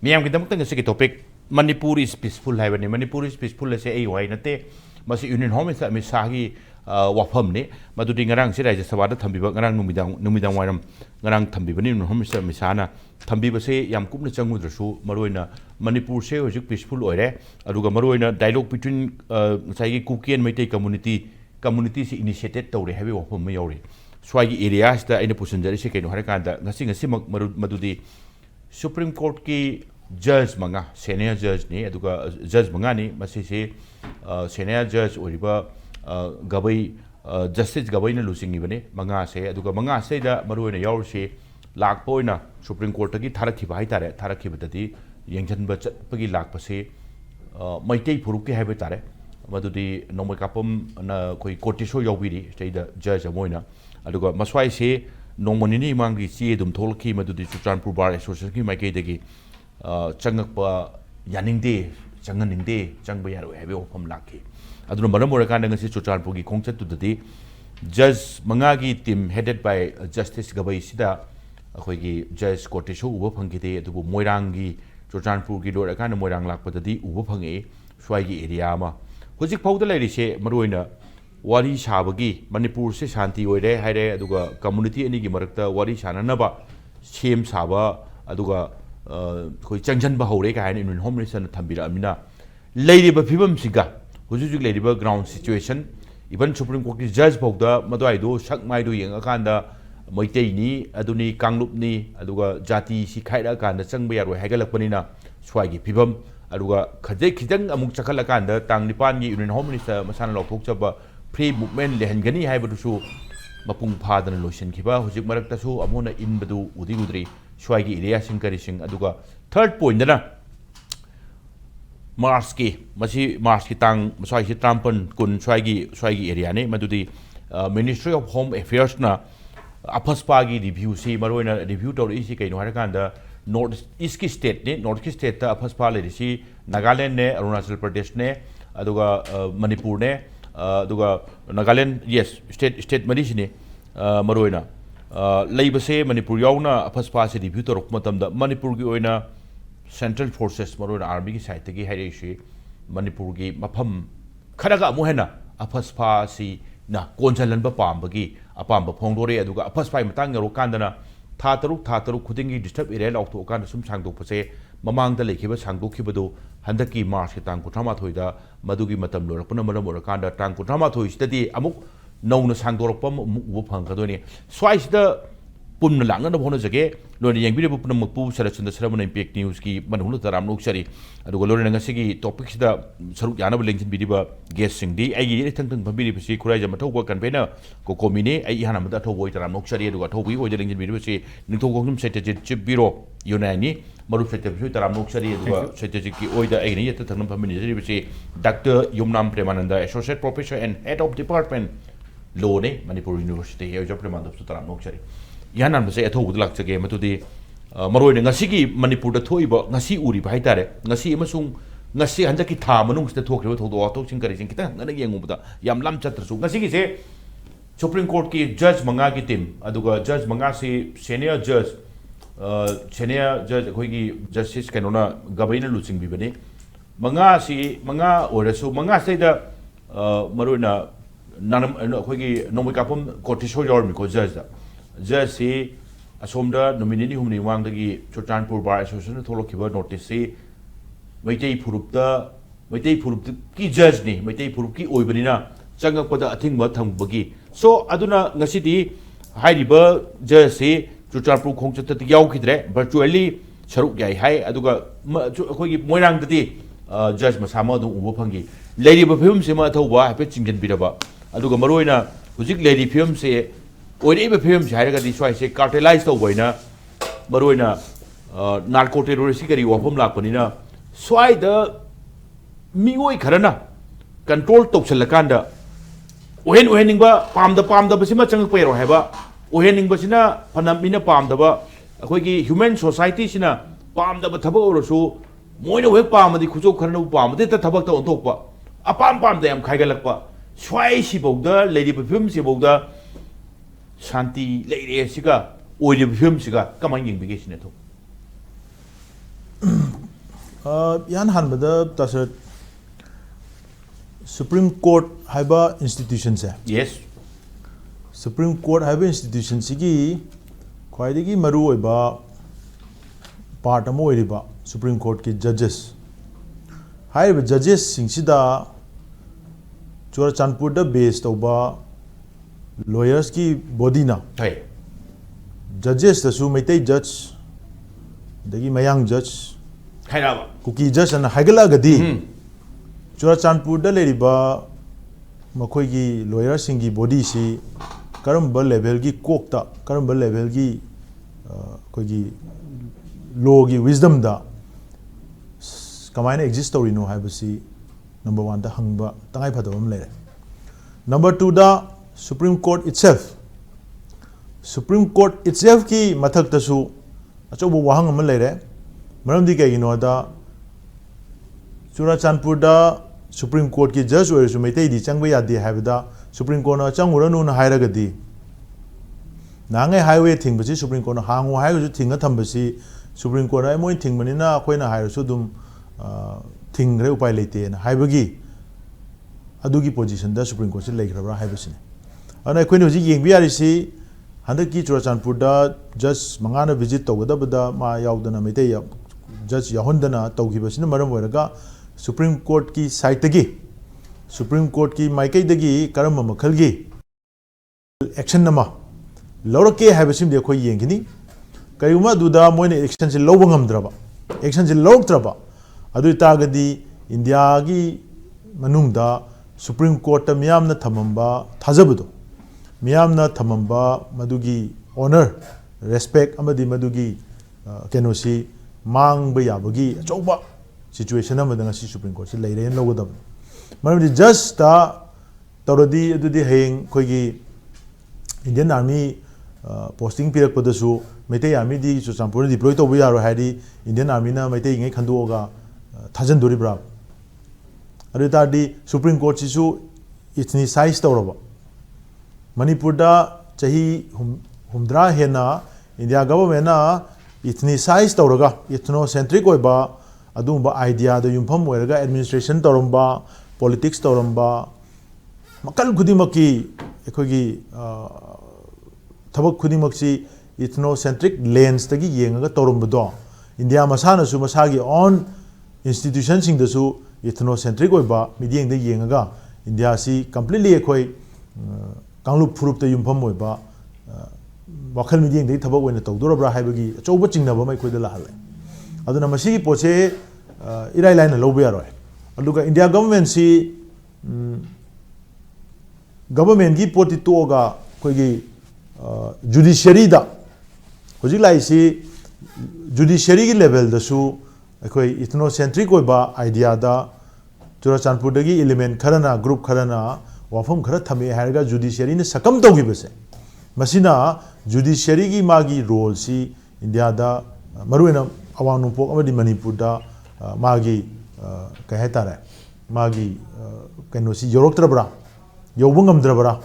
मियाम की दमक तंग topic Manipur is peaceful है बने Manipur is peaceful ऐसे ऐ हुआ नते मसी यूनियन होम इस अमित शाह की वाफम ने मधुरी ngरang से राज्य सभा थम्बीबा ngरang नुमिदांग वायरम ngरang थम्बीबनी यूनियन होम इस अमित शाह ना थम्बीबा से याम कुपन चंगुद्रसु मरोइना Manipur से होजिक peaceful ओइरे अदुगा मरोइना dialogue between साइगी कुकियन मैते community से initiated तौरे हैवे वाफम में यावरे स्वाइगी areas ता इन्हें पुसंजरी से केनो हरे कांदा ngasi मधुदी Supreme Court की judge manga senior judge ne aduga judge manga ni masi se senior judge oriba gabai justice gabai na lusing ni bane manga se aduga manga se da maru na yaw se lak poina Supreme Court ki tharak thi bai tare tharak ki badati yengjan ba pagi lak pa se maitei phuruk ki haibe tare madudi nomai kapam na koi courtisho yawbiri se da judge amoina aduga maswai se nomani ni mangi si dum tholki madudi Chuchanpur Bar Association ki maikei degi चंगप यानिंगदे चंगनिंगदे चंगब यारो हैबे ओफम lucky अदुन मरम ओरकान ngasi Chuchanpur gi khongchat tudadi judge manga gi team headed by justice gabai sida akhoi gi judge courtisho uba phangkite adubu moirang gi Chuchanpur gi dor akan moirang lakpadadi uba phange swai gi area ma hojik phawda lairi se maroina wari sabagi Manipur se shanti oire haire aduga community ani gi marakta wari sananaba sem saba aduga कोई चंजन बहौरे का है इन home minister ने थंबीरा अमिना लेरिबा फिबम सिगा हुजुजुक लेरिबा ground situation even supreme court की जज भौदा मदवाइदो सक माइदो येंगा कांदा मैतेनी अदुनी कांगलुपनी अदुगा जाति सिखाइरा कांदा चंगबा यारो हैगलकपनिना स्वाइगी फिबम अदुगा खजे खिजंग अमुक चखला कांदा तांग निपान की यूनियन होम मिनिस्टर मसाना लौथोकचबा फ्री मूवमेंट लेहनगनी हाइबदुसु मपुंग फादन लोइसनखिबा हुजुक मरक्तसु अमोना इनबदु उदी उद्री स्वाइगी एरिया सिंग करिसिंग अदुगा थर्ड पॉइंट ना मार्च की तांग स्वाइ से ट्रांपन कुन स्वाइगी एरिया ने मदुदी मिनिस्ट्री ऑफ होम अफेयर्स ना अफस्पा की रिव्यू से मरोइना रिव्यू तौर इसी कई नोहर कांदा नॉर्थ ईस्ट की स्टेट ने नॉर्थ की स्टेट ता अफस्पा लेरिसी नागालैंड ने अरुणाचल प्रदेश ने अदुगा मणिपुर ने अदुगा नागालैंड यस स्टेट मरीज ने मरोइना लेबसे मणिपुर यावना अफस्पा से रिव्यू तौर मतमदा मणिपुर की ओइना सेंट्रल फोर्सेस मरोइना आर्मी की साइड की हाइरेसी मणिपुर की मफम खरगा अमुहेना अफस्पा सी ना कोंजलनबा पामबगी अपामबा फोंदोरे अदुगा अफस्पा मतंग रो कांदना था तरुक खुदिंगी डिस्टर्ब एरिया लौथो कान सुम सांगदोपसे ममांगदा लेखिबा सांगदोखिबदो हंदकी मार्च की तांग 38 दा मदुगी मतम लोरपना मरम ओरकांदा तांग 38 सिददी अमुक नौना सांगदोरपम उब फंगदोनी स्वाइसदा पुन लांगना होना जगे लोनी यंगबिरे पुन मपु शरचंद्र शर्मा इंपैक्ट न्यूज की मनहुन तराम नोक्सरी अदुगा लोनी ngasi टॉपिक सिदा सरुक यानब लेंजिन बिदिबा गेस्ट सिंगदी आइगी थंथं भबिरि बसी खुराइजम अथौबा कन्वेनर कोकोमी ने आई हाना मदा अथौबोय तराम नोक्सरी अदुगा अथौबी ओय लेंजिन बिदिबा से निंगथौखोंजम सत्यजीत चिफ ब्यूरो यूनाइनी मरुप सत्यजीत तराम नोक्सरी अदुगा सत्यजीत की ओय दा आइगी यत थंगम भबिनि जरि बसी doctor Yumnam Premanand associate professor and head of department law ने मणिपुर यूनिवर्सिटी योजो प्रेमानंद तराम नोक्सरी यानान बसे अथौबद लाक्चगे मतुदी मरोइने ngasi मणिपुर दा थोइबा ngasi उरिबा हाइतारे ngasi अमसुंग ngasi हंदकी था मनुंग सिदा थोखरेबा थौदो अथौ सिंग करिसिंग खिता ngना येंगुबदा याम लाम चत्रसु ngasi की से सुप्रीम कोर्ट की जज मंगा की टीम अदुगा जज मंगा से सीनियर जज अखोइगी जस्टिस कैनोना गबैना लुचिंग बिबने मंगा ओरसु मंगा सेदा मरोइना नानम अखोइगी नोमिकापम कोर्टिसो यॉर्मिको जज जज से असोमदा नोमिनेनी हुमनी वांगदगी Chuchanpur Bar Association थोलोखिबा नोटिस से मैतै फुरुप की जज ने मैतै फुरुप की ओइबनिना चंगकपदा अथिंगबा थंगबगी सो अदुना ngasiदी हाइरिबा जज से Chuchanpur खोंगचत यावखिद्रे वर्चुअली सरुक याइ हाइ अदुगा अखोइगी मोइरांगददी जज मसामा दु उबो फंगी लेरिबा फिल्म से मा थौबा हाइपे चिंगजन बिरबा अदुगा मरोइना हुजिक लेरि फिल्म से ओइरेबा फिल्म से हाइरगदी स्वाइ से कार्टेलाइज तौबैना मरोइना नार्को टेरोरिस्ट करी वाफम लापनिना स्वाइदा मिओइ खरना कंट्रोल तौसलकांदा ओहेनिंगबा पामदा बसिमा चंगक पैरो हैबा ओहेनिंगबसिना फनमिना पामदबा अखोइगी ह्यूमन सोसाइटी सिना पामदबा थबक ओरसु मोइना वे पामदि खुजो खरना पामदे त थबक त ओंथोकपा पामदा याम खाइगलकपा स्वाइ सिबौदा लेरिबा फिल्म सिबौदा शांति लेरे सिगा ओइरिबा फिल्म सिगा कमाइन यंगबिगे सिने थो yan hanbada tasat Supreme Court haiba institution se. Yes. Supreme Court haiba institution sigi khwaidagi maru oiba part amo oiriba Supreme Court ki judges. Haiba judges singsida Churachandpur da based over lawyers ki body na. Hey. Judges da su maitai judge dagi mayang judge. Hairaba. Kuki judge na haigala gadi. Churachandpur da leriba makhoi ki lawyers singi body si karamba level ki kokta karamba level ki koi ki law ki wisdom da kamaina exist story no haibasi number 1 da hangba tangai phadawam lere. Number 2 da Supreme Court itself. Supreme Court itself ki mathak tasu achobu wahang am lere. Maramdi kaigino da Churachandpur da Supreme Court ki judge oir su maitai di changba yadi haibada Supreme Court na changuranu na hairagadi nangai highway thingbasi Supreme Court na hangu haigu thinga thambasi Supreme Court ai moi thingbani na khoina hairu dum thingre upai leite na haibagi adugi position da Supreme Court se leigrabra haibasine ana khoina hoji yengbi ari si handaki Churachandpur da judge mangana visit tawgadabada ma yaudana maitai judge yahondana tawgibasina maram oiraga Supreme Court ki side tagi Supreme Court ki maikai dagi karamba makhalgi action nama lorake haibasim de khoi yengini kayuma duda moine action se lobang amdraba action se lortraba adu tagadi India gi manungda Supreme Court ta miyamna thamamba thajabdo miyamna thamamba madugi honor respect amadi madugi kenosi mangba yabagi achauba situation amada ngasi Supreme Court se leire lawdam marami just ta tawradi adudi heng khoigi Indian Army posting pirak padasu Meitei Army di Churachandpur deploy to yaro haidi Indian Army na Meitei ngai khandoga thajan dori bra adu ta di Supreme Court sisu itni size tawraba Manipur da chahi humdra hena India government na itni size tawraga ethno centric oiba adumba idea da yumpham oiraga administration tawramba politics tawramba makal khudimaki ekhogi thabak khudimaki ethnocentric lens tagi yengaga tawrambado India masana su masagi on institution sing da su ethnocentric oiba mediang da yengaga India si completely ekhoi kanglup phurup ta yumpham oiba wakhal mediang da thabak oina tawdorabra haibagi achouba chingnaba mai khoi da lahale aduna masigi poche irai line lobe yaroi aduga India government si government gi poti toga khoigi judiciary da hojik lai si judiciary gi level da su ekhoi ethnocentric oiba idea da Churachandpur dagi element kharana group kharana wafam khara thame hairga judiciary ne sakam tawgi base masina judiciary gi magi role si India da maruena awang nupok amadi Manipur da magi kahetare magi kenosi yoroktrabra yobungam drabra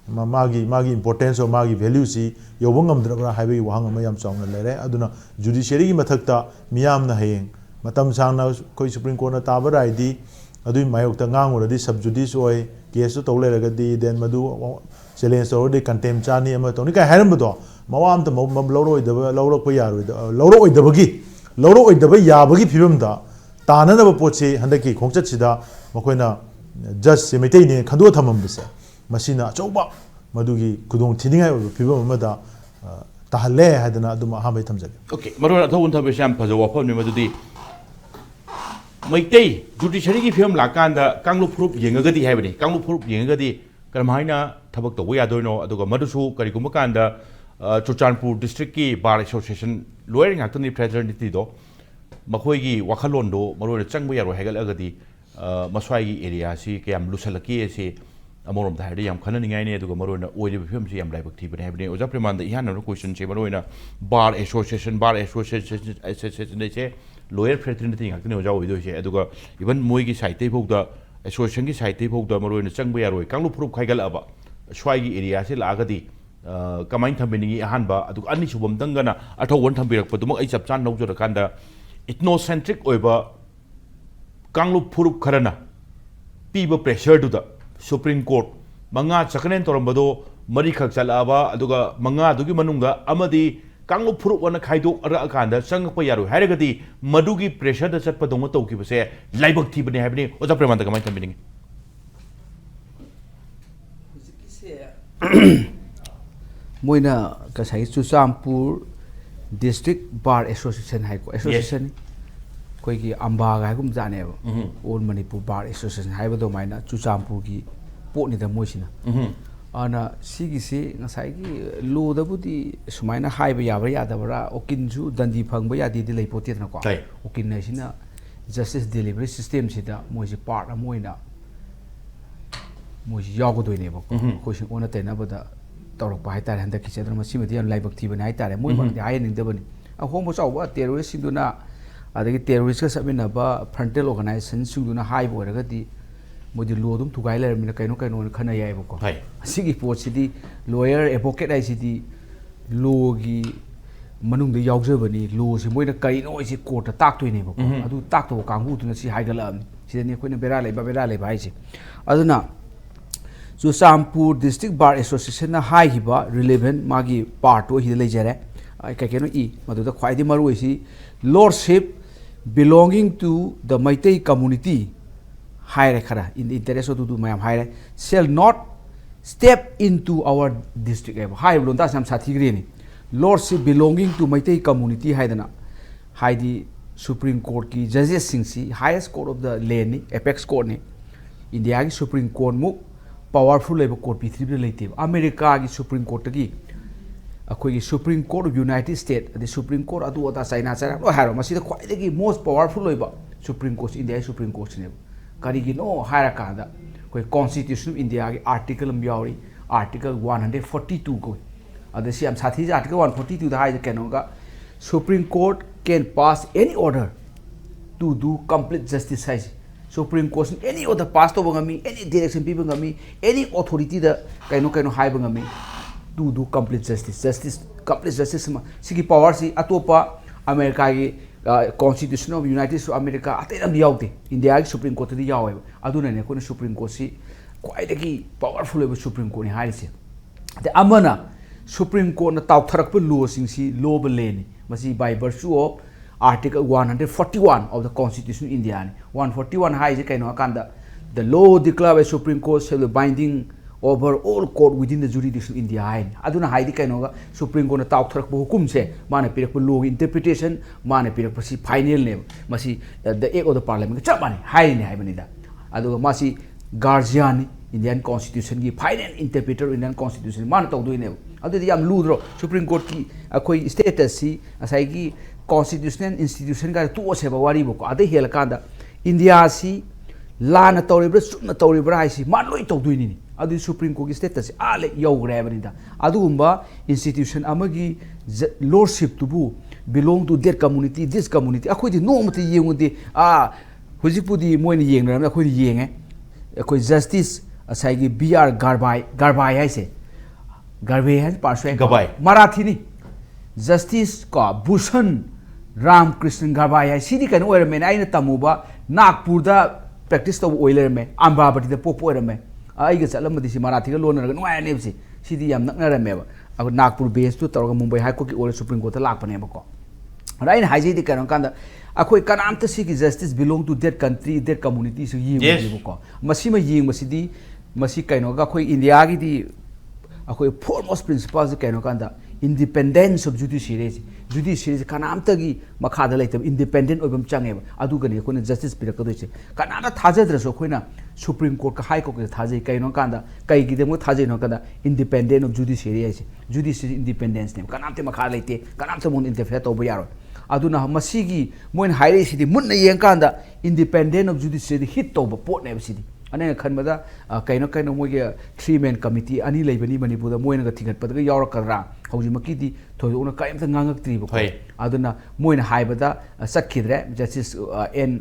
magi importance or magi value si yobungam drabra haibai wahang ama yam chawna lere aduna judiciary gi mathakta miyam na hayeng matam sangna koi Supreme Court na taba raidi adui mayok ta nganguradi sub judice oi case to leragadi then madu challenge or de contempt chani ama to ni kai hairambado mawam ta mab loroi da lorok pa yaroi da loroi da bagi loroi da ba yabagi phibam da tanana ba poche handaki khongchat sida makoina judge se metei ne khando thamam bise masina chauba madugi kudong thiningai oiba phibam amada tahalle hadana aduma hamai thamjage Okay, marona thawun thabe sham phajo wafam ni madudi Meitei judiciary gi film lakanda kanglu proof yengagadi haibani kanglu proof yengagadi karmaina thabak to yadoino aduga madusu kariguma kanda Churachandpur district ki bar association lawyer ngakni fraternity do makhoi gi wakhalon do marona changba yaro hegal agadi maswai gi area si kayam lusalaki ase amorom da haide yam khana ningai ne aduga marona oili film si yam laibak thibane haibani oja Premananda ihan no question che marona bar association se lawyer fraternity ngakni oja oido se aduga even moi gi site te phok da association gi site te phok da marona changba yaroi kanglu proof khaigal aba swai gi area se lagadi kamain thambini ahanba aduga ani subam dangana athawon thambirak paduma ai chapchan nojora kanda ethnocentric oiba कांगलुप फुरुप Kharna पीब pressure दुदा supreme court मंगा चकनेन तोरंबदो मरी खक चलाबा अदुगा मंगा दुगी मनुंगा अमदी कांगलुप फुरुप one खाइदो अरकांदा संगप यारो हैरगदी मदुगी pressure the Chatap दोंग तौकिबसे लाइबक थीबने हैबने ओजा प्रेमानंद कमाय थंबिनिंग Moina कसाई चुचामपुर district bar association है को एसोसिएशन कोई की अंबाग है गुम जाने ऑल मणिपुर बार एसोसिएशन है बदो माइना चुचामपुर की पोनी द मोइसिना आना सिगी से ngасai की लो दबुदी सुमाइना हाइबा याबा यादबरा ओकिनजु दंदी फंगबा यादी दि लेपोते न को ओकिन नसिना जस्टिस डिलीवरी सिस्टम सिदा मोइसि पार्ट मोइना मोइसि यागोदोइने बको कोइसिन ओना तेनाबदा तौरक हाई तारे हंदक की मसीमदी लाइबक थीबने हाई तारे मोइ मरदी हाई निंदबनी अहोमो चाउबा टेररिस्ट सिंदुना अदगी टेररिस्ट का सबमिनबा फ्रंटल ऑर्गेनाइजेशन सिंदुना हाई बोरगदी मोदी लो दुम थुगाई लेरमिना कइनो कइनो खना याइबको सिगी पोसिदी लॉयर एडवोकेट आइसिदी लोगी मनुंग दे यावजबनी लो से मोइना कइनो इसे कोर्ट ताक्तोइनेबको अदु ताक्तो कांगुदुना सि हाइगलाम सिदनी कोइना बेरा लेबा हाइसे अदुना चुचामपुर डिस्ट्रिक्ट बार एसोसिएशन हाइबा रिलेवेंट मागी पार्ट ओ हि लेजरे ककेनो इ मदुदा ख्वाइदि मरुइसि lordship belonging to the Meitei community हाइरे खरा इन द इंटरेस्ट ऑफ दु मयाम हाइरे shall not step into our district एब हाइ लोंदा सम साथीग्रेनी lordship belonging to Meitei community हाइदना हाइदि सुप्रीम कोर्ट की जजेस सिंगसी highest court of the land नि एपेक्स कोर्ट ने इंडिया की सुप्रीम कोर्ट मुक पावरफुल लेब कोर्ट पीथ्रीब लेते अमेरिका की सुप्रीम कोर्ट की अखोई supreme court of united state अदि सुप्रीम कोर्ट अदु अदा चाइना लो हारो मसिदा ख्वाइदगी मोस्ट पावरफुल लेब supreme court India supreme court ने करिगिनो हारा कादा कोई कॉन्स्टिट्यूशन ऑफ इंडिया की आर्टिकल हम यावरी आर्टिकल 142 को अदि सियाम साथी आर्टिकल 142 दा हाइ केनोगा supreme court can pass any order to do complete justice हाइ supreme court any order pass तो बंगमी एनी डायरेक्शन पी बंगमी एनी अथॉरिटी दा कइनो हाइ बंगमी to do complete justice complete justice सिगी पावर सी अतोपा अमेरिका की constitution of United States America अतैरम यावते इंडिया की सुप्रीम कोर्ट दी यावे अदुनने कोन सुप्रीम कोर्ट सी क्वाइदगी पावरफुल है सुप्रीम कोर्ट ने हाइसे ते अमना सुप्रीम कोर्ट न ताउथरक लो सिंग सी लो बलेनी मसी by virtue of article 141 of the Constitution of India 141 हाई जे कइनो कांदा the law declared by Supreme Court shall be binding over all court within the jurisdiction of India हाई अदुना हाई दि कइनो गा सुप्रीम कोर्ट न ताउथरक हुकुम से माने पिरक लो इंटरप्रिटेशन माने पिरक पसी फाइनल ने मसी the act of the parliament चप माने हाई ने हाई बनिदा अदुगा मासी गार्जियन इंडियन कॉन्स्टिट्यूशन की फाइनल इंटरप्रेटर इंडियन कॉन्स्टिट्यूशन मान तौदोइने अदुदि याम लूद्रो सुप्रीम कोर्ट की अखोई स्टेटस सी असाई की कॉन्स्टिट्यूशनल इंस्टीट्यूशन का तो से वारी बको अदे हेल कांदा इंडिया सी लाना तौरिब्रा सुना तौरिब्रा हाइसी मान लोई तौदोइनी अदु सुप्रीम कोर्ट की स्टेटस आले यौग्रे बनिदा अदुगुम्बा इंस्टीट्यूशन अमगी लॉर्डशिप तुबु belong to that community this community अखोइदि नोमति येंगुदि हुजिपुदी मोइन येंगना अखोइदि येंगे अखोइ जस्टिस असाइगी बीआर गारबाई हाइसे गारबे है पार्श्वे गबाई मराठी जस्टिस का भूषण रामकृष्ण गारबाई है सीधी कन ओइरमे आइना तमुबा नागपुर दा प्रैक्टिस तो ओइलरमे अम्बावती दा पोप ओइरमे आइगा चलमदि सि मराठी का लोनरगा नुआयनेबसि सीधी याम नकनरमेबा अब नागपुर बेस तो तौरगा मुंबई हाई कोर्ट की ओर सुप्रीम कोर्ट लापनेबको राइन हाइजेदी कन कांदा अखोई कनामत सिगी justice belong to that country that community सु येबको मसिमा येंगबसिदी मसि कइनोगा अखोई इंडिया की दी अखोई फोरमोस्ट प्रिंसिपल कइनो कांदा इंडिपेंडेंस ऑफ जुडिशियरी कनामतगी मखादा लेतब इंडिपेंडेंट ओबम चंगेब अदुगनी कोने जस्टिस पिरकदोइसे कनाना थाजद्रसो खोइना सुप्रीम कोर्ट का हाई कोर्ट थाजै कइनो कांदा कइगिदे मो थाजैनो कांदा इंडिपेंडेंट ऑफ जुडिशियरी आइसे जुडिशियरी इंडिपेंडेंस ने कनामते मखा लेते कनामते मोन इंटरफेयर तोबो यारो अदुना मसीगी मोइन हाइरेसिदी मुन्ना यें कांदा इंडिपेंडेंट ऑफ जुडिशियरी हिट तोबो पोट नेबसिदी अने खनबदा कइनो मोगे 3 मैन कमिटी अनि लेबनी मणिपुर मोइनगा थिगतपदगा यावरकदरा हौजिमकीदी थोइदोना कायमता ngangaktri बको अदुना मोइन हाइबदा सखिद्रे जस्टिस एन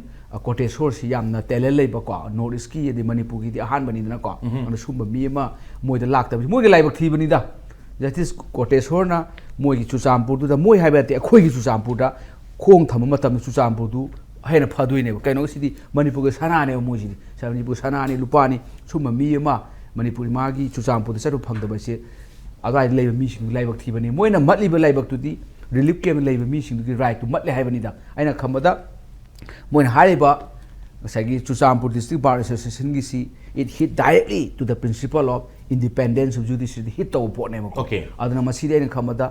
कोटेश्वर सि यामना टेलेल लेबको नॉर्थ ईस्ट की यदि मणिपुर की अहान बनिदना को अन सुम मीमा मोइदा लाक्तब मोइगे लाइबक थीबनिदा जस्टिस कोटेश्वरना मोइगी चुचामपुर दुदा मोइ हाइबते अखोइगी चुचामपुरदा खोंग थम मतम चुचामपुर दु हेन फदुइने कहीं सिदी मणिपुर सनाने मोजी मणिपुर सनाने लुपानी सुम मी मणिपुर मागी चुचामपुर चरु फंगदबसे अदाय लेब मीसिंग लाइबक थीबनी मोइना मतलिब लाइबक तुदी रिलीफ कैम्प लेब मीसिंग राइट टू मतले हाइबनीदा आइना खमदा मोइना हाइबा सगी चुचामपुर डिस्ट्रिक्ट बार एसोसिएशन की सी it hit directly to the principle of independence of judiciary hit to pot ne ko okay aduna maside ne khamada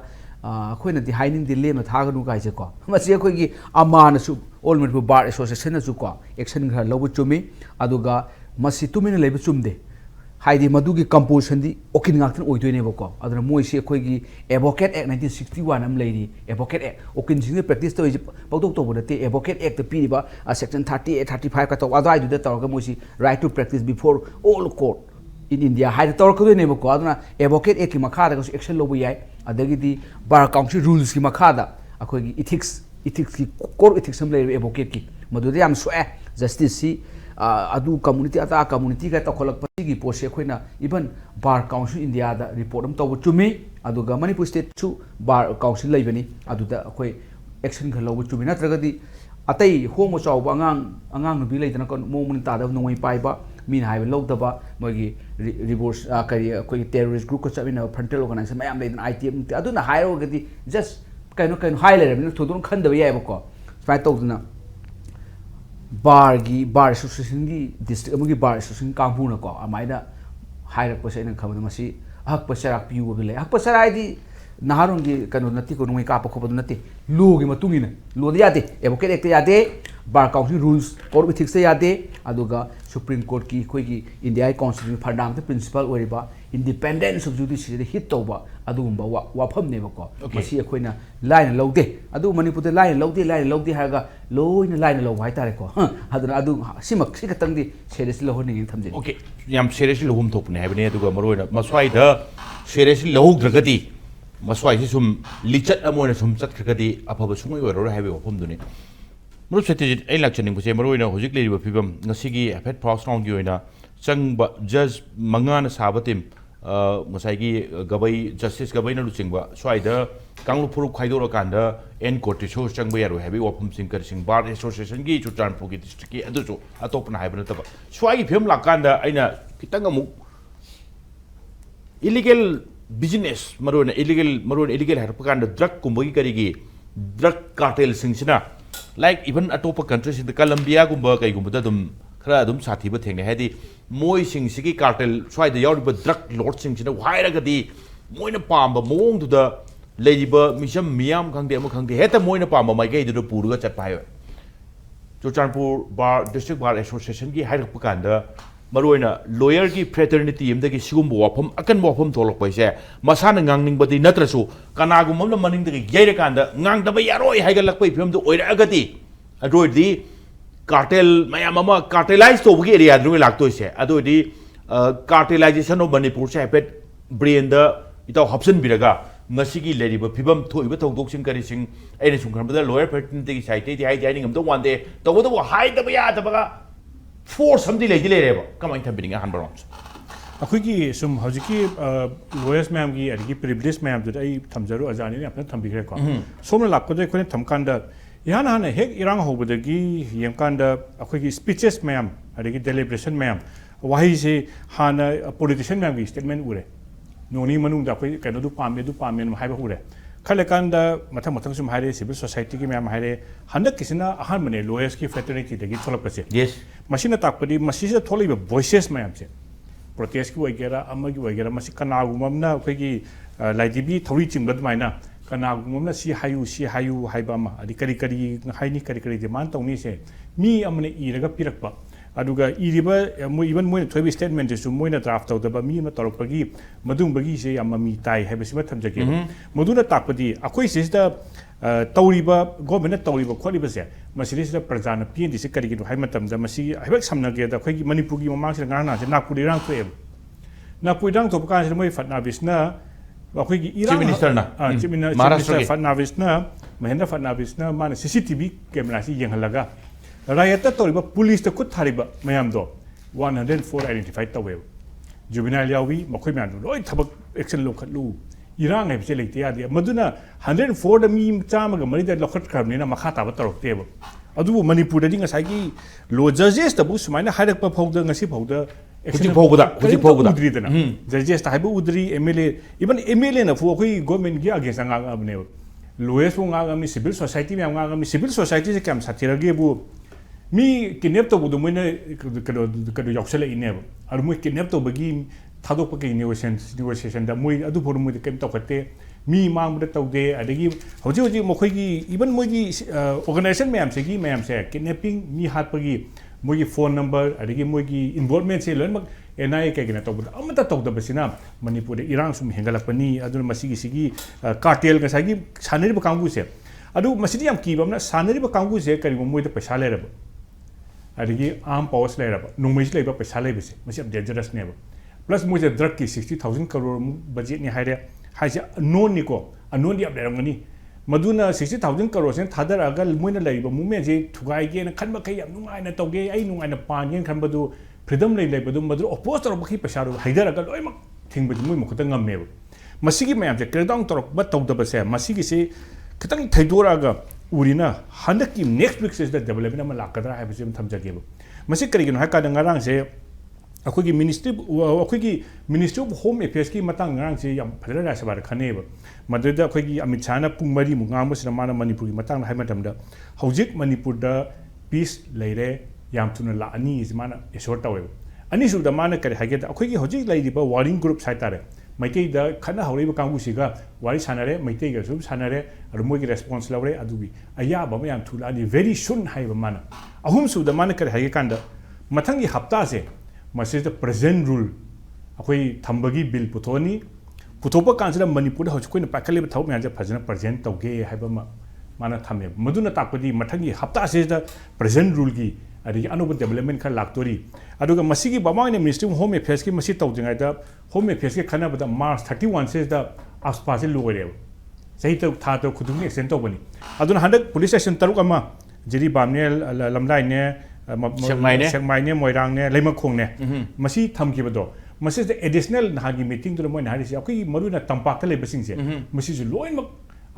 khoina di haining di lem thaganu kai je ko masi khoi gi amana su all Manipur bar association na su ko action ghar lobu chumi aduga masi tumina lebe chumde haidi madugi composition di okin ngaktan oidoi ne ko aduna moi se khoi gi advocate act 1961 am leiri advocate act okin sing practice to pawtok to bodate advocate act pi ba section 38 35 ka to adai du da to ga moi si right to practice before all court in India haidi to ko ne ko aduna advocate act ki makha da action lobu yai adagi di bar council rules ki makha da akhoi gi ethics ki core ethics am leiri advocate ki madu yam so justice si adu community ata community ka tokholak pasi gi pose khoina even bar council India da report am taw chumi adu ga Manipur state chu bar council laibani adu da khoi action ga law chumi natraga di atai homo chaw angang nu bi leidana kon mo mun ta da noi pai ba min hai law da ba mogi reverse kari khoi terrorist group ko chabina frontal organization mayam leidan ITM adu na hairo ga di just kaino high level thodun khan da ya ba ko fai taw na bar association की district अमुगी bar association Kangu ना को अमाइना higher पसे ना खबर मसी हक पसे राख पियू बगले हक पसे राय दी नहारों की कनो नती को नुई काप खोपद नती लो की मतुंगी ना लो दिया दे एवोकेट एक यादे bar council rules code ethics से यादे अदुगा सुप्रीम कोर्ट की कोई की इंडिया कॉन्स्टिट्यूशन फंडामेंटल प्रिंसिपल ओरिबा इंडिपेंडेंस ऑफ जुडिशियरी हिट तौबा अदुगुंबा वाफम ने बको मसी अखोइना लाइन लौदे अदु मणिपुर लाइन लौदे हागा लोइना लाइन लौ हाय तारे को अदुना अदु सिमक सिखतंग दी सीरियसली लहोनि थमजे ओके याम सीरियसली लहुम थोपने हाबने अदुगा मरोइना मस्वाइ द सीरियसली लहुद्रगदी मस्वाइ सि सुम लिचत अमोइना सुम चतखगदी अफब सुमय ओरो हाबे वफम दुने मरु सत्यजित ऐ लाक्चनिंग बसे मरोइना होजिक लेरिबा फिबम ngasigi afet first round gi oina changba judge mangana sabatim ngasai gabai justice gabai na luchingba swaida kanglu phuru khaidora kanda en court so changba yaro habi wafum singkar sing bar association gi chutanpu gi district gi adu so atopna haibna taba swai phim lakanda aina kitang amu illegal business marona illegal harpa kanda drug kumbagi karigi drug cartel singsina like even atopa countries in the Colombia gumba kai gumba dum khara dum sathi ba theng ne hadi moi sing sigi cartel swai da yaw ba drug lord sing sina waira ga di moina pamba mong du da lady ba misam miam khangde heta moina pamba mai gai du puru ga chat pai Chochanpur bar district bar association gi hai rak kan da maroina lawyer gi fraternity im da gi sigum bo wafam akan bo wafam tholok pai se masana ngangning badi natrasu kana gum na maning da gi yaira kan da ngang da ba yaroi hai ga lak pai film do oira agati adoi di cartel mayam ama cartelize to gi area dru lak to se adoi di cartelization of Manipur se pet brain da itaw hopson biraga ngasigi leriba phibam thoiba thongdok sing kari sing aina sum khan da lawyer fraternity gi site di hai jaining am do wande to do hai da ba ya da ba force something like this come on thambing a handbalance अखोगी सुम हजिकी lawyers मैम की अदगी privilege ma'am जो आई थमजरो अजानी ने अपने थम्बिग्रे को सोमन लापको दे कोने थमकांदा याना हाने हेक इरांग होबदगी यमकांदा अखोगी स्पीचेस मैम अदगी डेलिब्रेशन मैम वही से हाना पॉलिटिशियन मैम की स्टेटमेंट उरे नोनी मनुंग दा कोई कनो दु पामे हाइबा उरे खलेकांदा मथंग सुम हाइरे सिविल सोसाइटी की मैम हाइरे हंदक किसना अहान मने लॉयर्स की फ्रेटर्निटी दगी थोलपसे यस मशीना ताकपदी मसीसे थोलिबा वॉइसेस मैम से प्रोटेस्ट की वगैरह अमगी वगैरह मसी कनागुमना अखोगी लाइदिबी थौरी चिंबद माइना कनागुमना सी हायु हाइबामा अदि करी डिमांड तौनी से मी अमने इरगा पिरकपा अदुगा इरिबा मो इवन मोय थोबी स्टेटमेंट जसु मोयना ड्राफ्ट तौदबा मी म तौरपगी मदुंबगी से याम मी ताई हाइबसिमा थमजके मदुना ताकपदी अखोई सिस्ता तौरीबा गवर्नमेंट तौरीबा खोलिबसे मसिरिसदा प्रजाना पीएनडी से करिगिनो हाइ मतमदा मसी हाइबक समनगे दा खोगी मणिपुर की ममांग से गाना से नागपुर इरांग थोएब नागपुर इरांग थोप कान से मोय फडनाविसना अखोगी इरांग चीफ मिनिस्टर फडनाविसना महेंद्र फडनाविसना मान सीसीटीवी कैमरा से यंगहलगा रायता तौरीबा पुलिस ता खुद थारिबा मयाम दो 104 आइडेंटिफाई तवेब जुबिनाइल यावी मखोय म्यान लोय थबक एक्शन लोखलु इरांग है लेते याद मधुना 104 मी चामग मरीद लखट खरबनीना मखा ताब तौरक्तेब ꯑꯗꯨꯕꯨ ꯃꯅꯤꯄꯨꯔꯗꯗꯤ ꯉꯁꯥꯏꯒꯤ ꯂꯣ ꯖꯖꯦꯁꯇꯕꯨ ꯁꯨꯃꯥꯏꯅ ꯍꯥꯏꯔꯛꯄ ꯐꯥꯎꯗ ꯉꯁꯤ ꯐꯥꯎꯗ ꯍꯧꯖꯤꯛ ꯐꯥꯎꯕꯗ ꯎꯗ꯭ꯔꯤꯗꯅ ꯖꯖꯦꯁꯇ ꯍꯥꯏꯕ ꯎꯗ꯭ꯔꯤ ꯑꯦꯝ.ꯑꯦꯜ.ꯑꯦ ꯏꯚꯟ ꯑꯦꯝ.ꯑꯦꯜ.ꯑꯦꯅꯐꯥꯎ ꯑꯩꯈꯣꯏ ꯒꯣꯔꯃꯦꯟꯒꯤ ꯑꯒꯦꯟꯁꯇ ꯉꯥꯡꯉꯛꯑꯕꯅꯦꯕ ꯂꯣꯌꯔꯁꯐꯥꯎ ꯉꯥꯡꯉꯝꯃꯤ ꯁꯤꯚꯤꯜ ꯁꯣꯁꯥꯏꯇꯤ ꯃꯌꯥꯝ ꯉꯥꯡꯉꯝꯃꯤ ꯁꯤꯚꯤꯜ ꯁꯣꯁꯥꯏꯇꯤꯁꯦ ꯀꯌꯥꯝ ꯁꯥꯊꯤꯔꯒꯦꯕꯨ ꯃꯤ ꯀꯤꯗꯅꯦꯞ ꯇꯧꯕꯗꯣ ꯃꯣꯏꯅ ꯀꯩꯅꯣ ꯌꯥꯎꯁꯜꯂꯛꯏꯅꯦꯕ ꯑꯗꯨ ꯃꯣꯏ ꯀꯤꯗꯅꯦꯞ ꯇꯧꯕꯒꯤ ꯊꯥꯗꯣꯛꯄ ꯀꯩ ꯅꯦꯒꯣꯁꯤꯌꯦꯁꯟꯗ ꯃꯣꯏ ꯑꯗꯨꯐꯥꯎꯗ ꯃꯣꯏꯗ ꯀꯩꯝ ꯇꯧꯈꯠꯇꯦ ꯃꯤ ꯃꯥꯡꯕꯗ ꯇꯧꯗꯦ ꯑꯗꯒꯤ ꯍꯧꯖꯤꯛ ꯃꯈꯣꯏꯒꯤ ꯏꯚꯟ ꯃꯣꯏꯒꯤ ꯑꯣꯔꯒꯅꯥꯏꯖꯦꯁꯟ ꯃꯌꯥꯝꯁꯦ ꯀꯤꯗꯅꯦꯄꯤꯡ ꯃꯤ ꯍꯥꯠꯄꯒꯤ ꯃꯣꯏꯒꯤ ꯐꯣꯟ ꯅꯝꯕꯔ ꯑꯗꯒꯤ ꯃꯣꯏꯒꯤ ꯏꯟꯚꯣꯜꯚꯃꯦꯟꯁꯦ ꯂꯣꯏꯅꯃꯛ NIA ꯀꯩꯒꯤꯅ ꯇꯧꯕꯗ ꯑꯃꯠꯇ ꯇꯧꯗꯕꯁꯤꯅ ꯃꯅꯤꯄꯨꯔꯗ ꯏꯔꯥꯡ ꯁꯨꯝ ꯍꯦꯟꯒꯠꯂꯛꯄꯅꯤ ꯑꯗꯨꯅ ꯃꯁꯤꯒꯤ ꯀꯥꯔꯇꯦꯜ ꯉꯁꯥꯏꯒꯤ ꯁꯥꯟꯅꯔꯤꯕ ꯀꯥꯡꯕꯨꯁꯦ ꯑꯗꯨ ꯃꯁꯤꯗꯤ ꯌꯥꯝ ꯀꯤꯕ ꯑꯃꯅ ꯁꯥꯟꯅꯔꯤꯕ ꯀꯥꯡꯕꯨꯁꯦ ꯀꯔꯤꯒꯨꯝꯕ ꯃꯣꯏꯗ ꯄꯩꯁꯥ ꯂꯩꯔꯕ ꯑꯗꯒꯤ ꯑꯥꯔꯝ ꯄꯥꯋꯔꯁ ꯂꯩꯔꯕ ꯅꯣꯡꯃꯩꯁꯤ ꯂꯩꯕ ꯄꯩꯁꯥ ꯂꯩꯕꯁꯦ ꯃꯁꯤ ꯌꯥꯝ ꯗꯦꯟꯖꯔꯁꯅꯦꯕ ꯄ꯭ꯂꯁ ꯃꯣꯏꯁꯦ ꯗ꯭ꯔꯒꯀꯤ 60,000 ꯀꯔꯣꯔꯃꯨꯛ ꯕꯖꯦꯠꯅꯤ ꯍꯥꯏꯁꯦ ꯅꯣꯟꯅꯤꯀꯣ ꯑꯅꯣꯟꯗꯤ ꯌꯥꯝ ꯂꯩꯔꯝꯒꯅꯤ ꯃꯗꯨꯅ 60,000 ꯀꯔꯣꯔꯁꯤꯅ ꯊꯥꯗꯔꯛꯑꯒ ꯃꯣꯏꯅ ꯂꯩꯔꯤꯕ ꯃꯨꯚꯃꯦꯟꯁꯦ ꯊꯨꯒꯥꯏꯒꯦꯅ ꯈꯟꯕꯈꯩ ꯌꯥꯝ ꯅꯨꯡꯉꯥꯏꯅ ꯇꯧꯒꯦ ꯑꯩ ꯅꯨꯡꯉꯥꯏꯅ ꯄꯥꯟꯒꯦꯅ ꯈꯟꯕꯗꯨ ꯐ꯭रीडम ꯂꯩꯕꯗꯨ ꯃꯗꯨ ꯑꯣꯄꯣꯖ ꯇꯧꯔꯛꯄꯈꯩ ꯄꯩꯁꯥꯗꯨ ꯍꯩꯊꯔꯒ ꯂꯣꯏꯅꯃꯛ ꯊꯤꯡꯕꯗꯤ ꯃꯣꯏ ꯃꯈꯨꯠꯇ ꯉꯝꯃꯦꯕ ꯃꯁꯤꯒꯤ ꯃꯌꯥꯝꯁꯦ ꯀ꯭ꯔꯦꯛꯗꯥꯎꯟ ꯇꯧꯔꯛꯄ ꯇꯧꯗꯕꯁꯦ ꯃꯁꯤꯒꯤꯁꯤ ꯈꯤꯇꯪ ꯊꯩꯗꯣꯔꯛꯑꯒ ꯎꯔꯤꯅ ꯍꯟꯗꯛꯀꯤ ꯅꯦꯛꯁ ꯋꯤꯛꯁꯤꯗ ꯗꯦꯕꯂꯞꯃꯦꯟ ꯑꯃ ꯂꯥꯛꯀꯗ꯭ꯔꯥ ꯍꯥꯏꯕꯁꯤ ꯑꯃ ꯊꯝꯖꯒꯦꯕ ꯃꯁꯤ ꯀꯔꯤꯒꯤꯅꯣ ꯍꯥꯏꯀꯥꯟꯗ ꯉꯔꯥꯡꯁꯦ ꯑꯩꯈꯣꯏꯒꯤ ꯃꯤꯅꯤꯁꯇ꯭री ꯑꯣꯐ ꯍꯣꯝ ꯑꯦꯐꯤꯌꯔꯁꯀꯤ ꯃꯇꯥꯡ ꯉꯔꯥꯡꯁꯦ ꯌꯥꯝ ꯐꯖꯅ ꯔꯥꯖ꯭ꯌ ꯁꯚꯥꯗ ꯈꯟꯅꯩꯌꯦꯕ ꯃꯗꯨꯗ ꯑꯩꯈꯣꯏꯒꯤ ꯑꯃꯤꯠ ꯁꯥꯍꯅ ꯄꯨꯡ 4 ꯉꯥꯡꯕꯁꯤꯗ ꯃꯥꯅ ꯃꯅꯤꯄꯨꯔꯒꯤ ꯃꯇꯥꯡꯗ ꯍꯥꯏꯕ ꯃꯇꯝꯗ ꯍꯧꯖꯤꯛ ꯃꯅꯤꯄꯨꯔꯗ ꯄꯤꯁ ꯂꯩꯔꯦ ꯌꯥꯝ ꯊꯨꯅ ꯂꯥꯛꯑꯅꯤꯁꯤ ꯃꯥꯅ ꯑꯦꯁꯣꯔ ꯇꯧꯋꯦꯕ ꯑꯅꯤꯁꯨꯕꯗ ꯃꯥꯅ ꯀꯔꯤ ꯍꯥꯏꯒꯦꯗ ꯑꯩꯈꯣꯏꯒꯤ ꯍꯧꯖꯤꯛ ꯂꯩꯔꯤꯕ ꯋꯥꯔꯤꯡ ꯒ꯭ꯔꯨꯞꯁ ꯍꯥꯏꯇꯥꯔꯦ ꯃꯩꯇꯩꯗ ꯈꯠꯅ ꯍꯧꯔꯤꯕ ꯀꯥꯡꯕꯨꯁꯤꯒ ꯋꯥꯔꯤ ꯁꯥꯟꯅꯔꯦ ꯃꯩꯇꯩꯒꯁꯨ ꯁꯥꯟꯅꯔꯦ ꯑꯗꯨ ꯃꯣꯏꯒꯤ ꯔꯦꯁꯄꯣꯟꯁ ꯂꯧꯔꯦ ꯑꯗꯨꯒꯤ ꯑꯌꯥꯕ ꯑꯃ ꯌꯥꯝ ꯊꯨꯂꯛꯑꯅꯤ ꯚꯦꯔꯤ ꯁꯨꯟ ꯍꯥꯏꯕ ꯃꯥꯅ ꯑꯍꯨꯝꯁꯨꯕꯗ ꯃꯥꯅ ꯀꯔꯤ ꯍꯥꯏꯒꯦ ꯀꯥꯟꯗ ꯃꯊꯪꯒꯤ ꯍꯞꯇꯥꯁꯦ ꯃꯁꯤꯗ ꯄ꯭ꯔꯖꯦꯟꯠ ꯔꯨꯜ ꯑꯩꯈꯣꯏ ꯊꯝꯕꯒꯤ ꯕꯤꯜ ꯄꯨꯊꯣꯛꯑꯅꯤ ꯄꯨꯊꯣꯛꯄ ꯀꯥꯟꯁꯤꯗ ꯃꯅꯤꯄꯨꯔꯗ ꯍꯧꯖꯤꯛ ꯑꯩꯈꯣꯏꯅ ꯄꯥꯏꯈꯠꯂꯤꯕ ꯊꯕꯛ ꯃꯌꯥꯝꯁꯦ ꯐꯖꯅ ꯄ꯭ꯔꯖꯦꯟꯠ ꯇꯧꯒꯦ ꯍꯥꯏꯕ ꯑꯃ ꯃꯥꯅ ꯊꯝꯃꯦꯕ ꯃꯗꯨꯅ ꯇꯥꯛꯄꯗꯤ ꯃꯊꯪꯒꯤ ꯍꯞꯇꯥꯁꯤꯗ ꯄ꯭ꯔꯖꯦꯟꯠ ꯔꯨꯜꯒꯤ ꯑꯗꯒꯤ ꯑꯅꯧꯕ ꯗꯦꯕꯂꯞꯃꯦꯟ ꯈꯔ ꯂꯥꯛꯇꯣꯔꯤ ꯑꯗꯨꯒ ꯃꯁꯤꯒꯤ ꯃꯃꯥꯡꯒꯤ ꯃꯤꯅꯤꯁꯇ꯭री ꯑꯣꯐ ꯍꯣꯝ ꯑꯦꯐꯤꯌꯔꯁꯀꯤ ꯃꯁꯤ ꯇꯧꯗ꯭ꯔꯤꯉꯩꯗ ꯍꯣꯝ ꯑꯦꯐꯤꯌꯔꯁꯀꯤ ꯈꯟꯅꯕꯗ ꯃꯥꯔꯆ 31ꯁꯤꯗ ꯑꯁꯄꯥꯁꯦ ꯂꯣꯏꯔꯦꯕ ꯆꯍꯤ ꯊꯥ ꯇꯔꯨꯛ ꯈꯨꯗꯤꯡꯒꯤ ꯑꯦꯛꯁꯇꯦꯟ ꯇꯧꯕꯅꯤ ꯑꯗꯨꯅ ꯍꯟꯗꯛ ꯄꯨꯂꯤꯁ ꯁ꯭ꯇꯦꯁꯟ 6 ꯑꯃ ꯖꯤꯔꯤꯕꯥꯝꯅꯦ ꯂꯝꯂꯥꯏꯅꯦ ꯁꯦꯛꯃꯥꯏꯅꯦ ꯃꯣꯏꯔꯥꯡꯅꯦ ꯂꯩꯃꯈꯣꯡꯅꯦ ꯃꯁꯤ ꯊꯝꯈꯤꯕꯗꯣ ꯃꯁꯤꯗ ꯑꯦꯗꯤꯁꯅꯦꯜ ꯅꯍꯥꯟꯒꯤ ꯃꯤꯇꯤꯡꯗꯨꯗ ꯃꯣꯏꯅ ꯍꯥꯏꯔꯤꯁꯦ ꯑꯩꯈꯣꯏꯒꯤ ꯃꯔꯨꯑꯣꯏꯅ ꯇꯝꯄꯥꯛꯇ ꯂꯩꯕꯁꯤꯡꯁꯦ ꯃꯁꯤꯁꯨ ꯂꯣꯏꯅꯃꯛ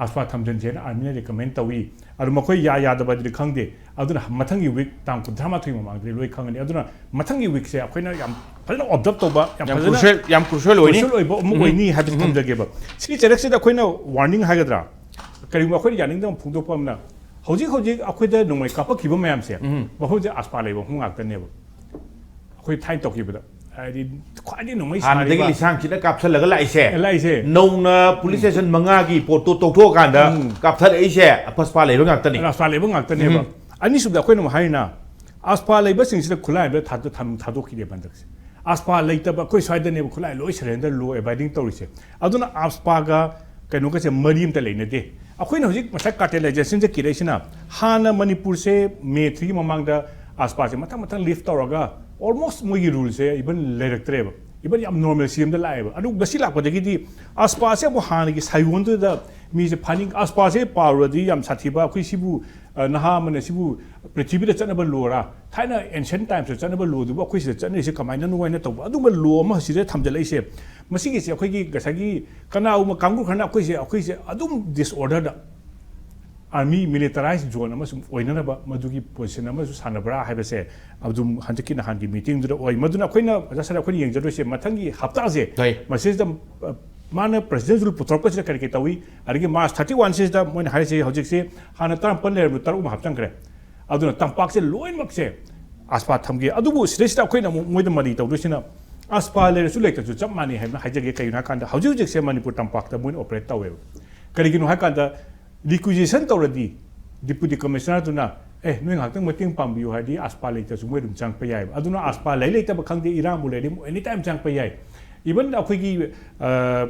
ꯑꯁꯄꯥ ꯊꯝꯖꯤꯟꯁꯦꯅ ꯑꯥꯔꯃꯤꯅ ꯔꯤꯀꯃꯦꯟ ꯇꯧꯏ ꯑꯗꯨ ꯃꯈꯣꯏ ꯌꯥꯗꯕꯗꯤ ꯈꯪꯗꯦ ꯑꯗꯨꯅ ꯃꯊꯪꯒꯤ ꯋꯤꯛ ꯇꯥꯡ 38 ꯃꯃꯥꯡꯗꯗꯤ ꯂꯣꯏ ꯈꯪꯒꯅꯤ ꯑꯗꯨꯅ ꯃꯊꯪꯒꯤ ꯋꯤꯛꯁꯦ ꯑꯩꯈꯣꯏꯅ ꯌꯥꯝ ꯐꯖꯅ ꯑꯣꯕꯖꯔꯕ ꯇꯧꯕ ꯌꯥꯝ ꯀ꯭ꯔꯨꯁꯤꯌꯦꯜ ꯑꯣꯏꯕ ꯑꯃ ꯑꯣꯏꯅꯤ ꯍꯥꯏꯕꯁꯤ ꯊꯝꯖꯒꯦꯕ ꯁꯤꯒꯤ ꯆꯩꯔꯛꯁꯤꯗ ꯑꯩꯈꯣꯏꯅ ꯋꯥꯔꯅꯤꯡ ꯍꯥꯏꯒꯗ꯭ꯔꯥ ꯀꯔꯤꯒꯨꯝꯕ ꯑꯩꯈꯣꯏꯅ ꯌꯥꯅꯤꯡꯗꯕ ꯐꯣꯡꯗꯣꯛꯄ ꯑꯃꯅ ꯍꯧꯖꯤꯛ ꯑꯩꯈꯣꯏꯗ ꯅꯣꯡꯃꯩ ꯀꯥꯞꯄꯛꯈꯤꯕ ꯃꯌꯥꯝꯁꯦ ꯃꯐꯝꯁꯦ ꯑꯁꯄꯥ ꯂꯩꯕ ꯃꯐꯝ ꯉꯥꯛꯇꯅꯦꯕ ꯑꯩꯈꯣꯏ ꯊꯥꯏꯅ ꯇꯧꯈꯤꯕꯗ ꯍꯥꯏꯗꯤ ꯈ꯭ꯋꯥꯏꯗꯒꯤ ꯅꯣꯡꯃꯩ ꯍꯥꯟꯅꯗꯒꯤ ꯂꯤꯁꯥꯡꯁꯤꯗ ꯀꯥꯞꯁꯜꯂꯒ ꯂꯥꯛꯏꯁꯦ ꯅꯧꯅ ꯄꯨꯂꯤꯁ ꯁ꯭ꯇꯦꯁꯟ 5ꯒꯤ ꯄꯣꯠꯇꯣ ꯇꯧꯊꯣꯛꯑꯀꯥꯟꯗ ꯀꯥꯞꯊꯔꯛꯏꯁꯦ ꯑꯁꯄꯥ ꯂꯩꯕ ꯉꯥꯛꯇꯅꯤ ꯑꯁꯄꯥ ꯂꯩꯕ ꯉꯥꯛꯇꯅꯦꯕ ꯑꯅꯤꯁꯨꯕꯗ ꯑꯩꯈꯣꯏꯅ ꯑꯃꯨꯛ ꯍꯥꯏꯔꯤꯅ ꯑꯁꯄꯥ ꯂꯩꯕꯁꯤꯡꯁꯤꯗ ꯈꯨꯠꯂꯥꯏꯗ ꯊꯥꯗꯣꯛꯈꯤꯗꯦꯕ ꯍꯟꯗꯛꯁꯦ ꯑꯁꯄꯥ ꯂꯩꯇꯕ ꯑꯩꯈꯣꯏ ꯁ꯭ꯋꯥꯏꯗꯅꯦꯕ ꯈꯨꯠꯂꯥꯏ ꯂꯣꯏ ꯁꯔꯦꯟꯗꯔ ꯂꯣ ꯑꯦꯕꯥꯏꯗꯤꯡ ꯇꯧꯔꯤꯁꯦ ꯑꯗꯨꯅ ꯑꯁꯄꯥꯒ ꯀꯩꯅꯣꯒꯁꯦ ꯃꯔꯤ ꯑꯃꯇ ꯂꯩꯅꯗꯦ ꯑꯩꯈꯣꯏꯅ ꯍꯧꯖꯤꯛ ꯉꯁꯥꯏ ꯀꯥꯔꯇꯦꯂꯥꯏꯖꯦꯁꯟꯁꯦ ꯀꯤꯔꯛꯏꯁꯤꯅ ꯍꯥꯟꯅ ꯃꯅꯤꯄꯨꯔꯁꯦ ꯃꯦ 3ꯒꯤ ꯃꯃꯥꯡꯗ ꯑꯁꯄꯥꯁꯦ ꯃꯊꯪ ꯂꯤꯐ ꯇꯧꯔꯒ ꯑꯣꯜꯃꯣꯁט ꯃꯣꯏꯒꯤ ꯔꯨꯜꯁꯦ ꯏꯚꯟ ꯂꯩꯔꯛꯇ꯭ꯔꯦꯕ ꯏꯚꯟ ꯌꯥꯝ ꯅꯣꯔꯃꯦꯜ ꯁꯤꯝꯗ ꯂꯥꯛꯑꯦꯕ ꯑꯗꯨ ꯉꯁꯤ ꯂꯥꯛꯄꯗꯒꯤꯗꯤ ꯑꯁꯄꯥꯁꯦ ꯑꯃꯨꯛ ꯍꯥꯟꯅꯒꯤ ꯁꯥꯏꯌꯣꯟꯗꯨꯗ ꯃꯤꯁꯦ ꯐꯥꯅꯤꯡ ꯑꯁꯄꯥꯁꯦ ꯄꯥꯔꯨꯔꯗꯤ ꯌꯥꯝ ꯁꯥꯊꯤꯕ ꯑꯩꯈꯣꯏ ꯁꯤꯕꯨ ꯅꯍꯥ ꯑꯃꯅ ꯁꯤꯕꯨ ꯄ꯭ꯔꯤꯊꯤꯕꯤꯗ ꯆꯠꯅꯕ ꯂꯣꯔꯥ ꯊꯥꯏꯅ ꯑꯦꯟꯁꯤꯌꯟ ꯇꯥꯏꯝꯁꯇ ꯆꯠꯅꯕ ꯂꯣꯗꯨꯕꯨ ꯑꯩꯈꯣꯏ ꯁꯤꯗ ꯆꯠꯅꯔꯤꯁꯦ ꯀꯃꯥꯏꯅ ꯅꯨꯡꯉꯥꯏꯅ ꯇꯧꯕ ꯑꯗꯨꯒꯨꯝꯕ ꯂꯣ ꯑꯃ ꯁꯤꯗ ꯊꯝꯖꯤꯜꯂꯛꯏꯁꯦ ꯃꯁꯤꯒꯤꯁꯦ ꯑꯩꯈꯣꯏꯒꯤ ꯉꯁꯥꯏꯒꯤ ꯀꯅꯥꯒꯨꯝꯕ ꯀꯥꯡꯕꯨ ꯈꯔꯅ ꯑꯩꯈꯣꯏꯁꯦ ꯑꯗꯨꯝ ꯗꯤꯁꯑꯣꯔꯗꯔꯗ आर्मी मिलिटराइज जोन मधुगी पोजिशन सानब्रा है अदुम हंदकी नहानगी मीटिंग मधुना येंजदोइसे मथंगी हप्तासे मसिद माना प्रेसिडेंट रूल पुथरपसे करी तवी अदगी मार्च 31 से मोइन हाइसे हौजिकसे हाना तरपन लेर तरु हापचंग्रे अदुना तंपाकसे लोइनमकसे आसपा थमगे अदुबु सिदेसिदा अखोइना मोइद मरी तौदोसिना आसपा लेरसु लेक्तसु चप मानी हैना हाइजगे कयना कांदा हौजिकसे मणिपुर तंपाकता मोइन ऑपरेट तवे करिगिनो हाकांदा रिक्विजिशन तौरदी डिप्यूटी कमिश्नर तुना नोइ हाक्तंग मतेंग पांबियो हादि आसपा लेक्तसु मोइ दुम चांगप याय अदुना आसपा लेलेक्तब खंगदे इरांग बुलेदि एनी टाइम चांगप याय इवन अखोगी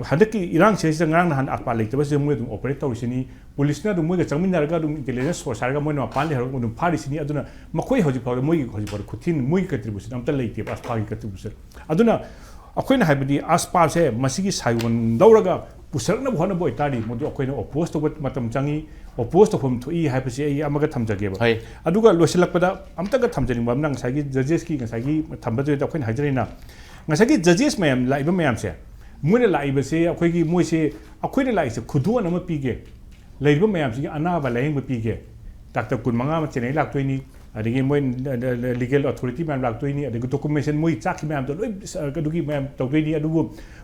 हदकी इरांग सेस ngang नाहन आसपा लेक्तब से मोइ दुम ऑपरेट तौरिसिनी पुलिसना दुम मोइ चांगमिनारगा दुम इंटेलिजेंस सोर्स हारगा मोइ मपान लेहरग दुम फारिसिनी अदुना मखोइ हजि फाव मोइ हजि फाव खुथिन मोइ कंट्रीब्यूशन अमता लेते आसपा की कंट्रीब्यूशन अदुना अखोइना हाइबदि आसपा से मसिगी साइवन दौरगा पुसरना भोना बोय तारी मोदु अखोइना अपोज तब मतम चांगी अपोज तफम थुई हाइबसे आई अमगा थमजगेबा अदुगा लोसिलकपदा अमतगा थमजनिबा नंग सागी जजेस की सागी थमबदे अखोइना हाइजरिना ngasagi judges mayam laiba mayam se moina laiba se akhoi gi moi se akhoi na lai se khuduan ama pige laiba mayam se ana ba laing ba pige Dr. Kun Manga Chennai Laktuini, again when the legal authority man Laktuini, the documentation Mui Chaki Mam, the Kaduki Mam, Togini, and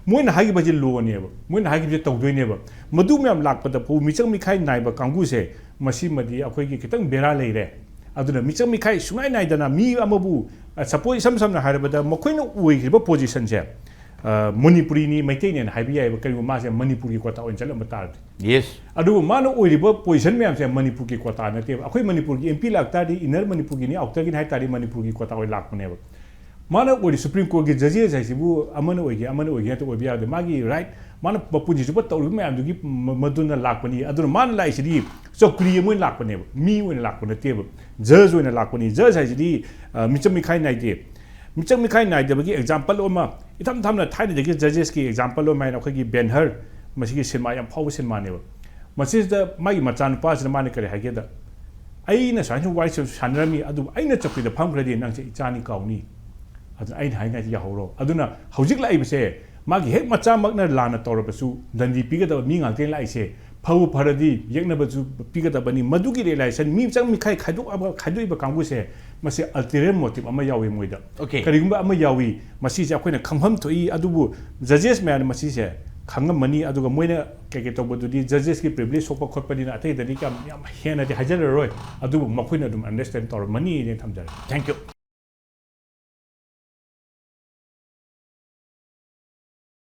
Mun Hagi Bajil Low never, Mun Hagi Togui never. Madumam Lak, but the Pu Micham Mikai Naiba Kanguse, Masimadi, Akwaki Kitang Bera Lay. Aduna Micham Mikai, Sunai Naidana, me Amabu, suppose some had but the Mokoino we position there. Manipuri ni maintain and high BI because Mas and Manipuri quota in Chalamatard. Yes. Adu Mano Uribo position me and Manipuri quota native. A quay Manipuri MP Lactadi, inner Manipuri, Octagin Hatari Manipuri quota or lack whenever. Mana or the Supreme Court judges, I see Amano get to be the Magi, right? Mana Papuji, what told me to give Maduna Lakoni, other man like it. So clear when Lakone, me when lack on the table. Judge when a Lakoni, Judge I see Mitchell Mikai idea. Mitchell Mikai night, the example Oma. It time the tiny judges example of mine of Ben Hur, Masi in my powers in money. Masis the my Matan pass the Manica Hageda. I in a sign of white of Shanrami, I know to the pump ready and Chani Kauni. As I hang at Yahoro. Aduna, how you like say, Maggie head Matan Magna Lana Torapasu, then the picket of me until I say, Pau Paradi, Yagnabazu, picket of Bani, Maduki, and me, some Mikai Kadu Bakanguse. Masi ulterior motive Amayawi Muida. Okay. Karimba Amayawi, Masisa when come home to eat Adubu, Judges man Masisa, Kanga money Aduga Muena, Kaketobo to the Judges privilege of a company, I take the Nikam Hena the Hajar Roy, Adubu Mapunadum understand or money in Tamjar. Thank you.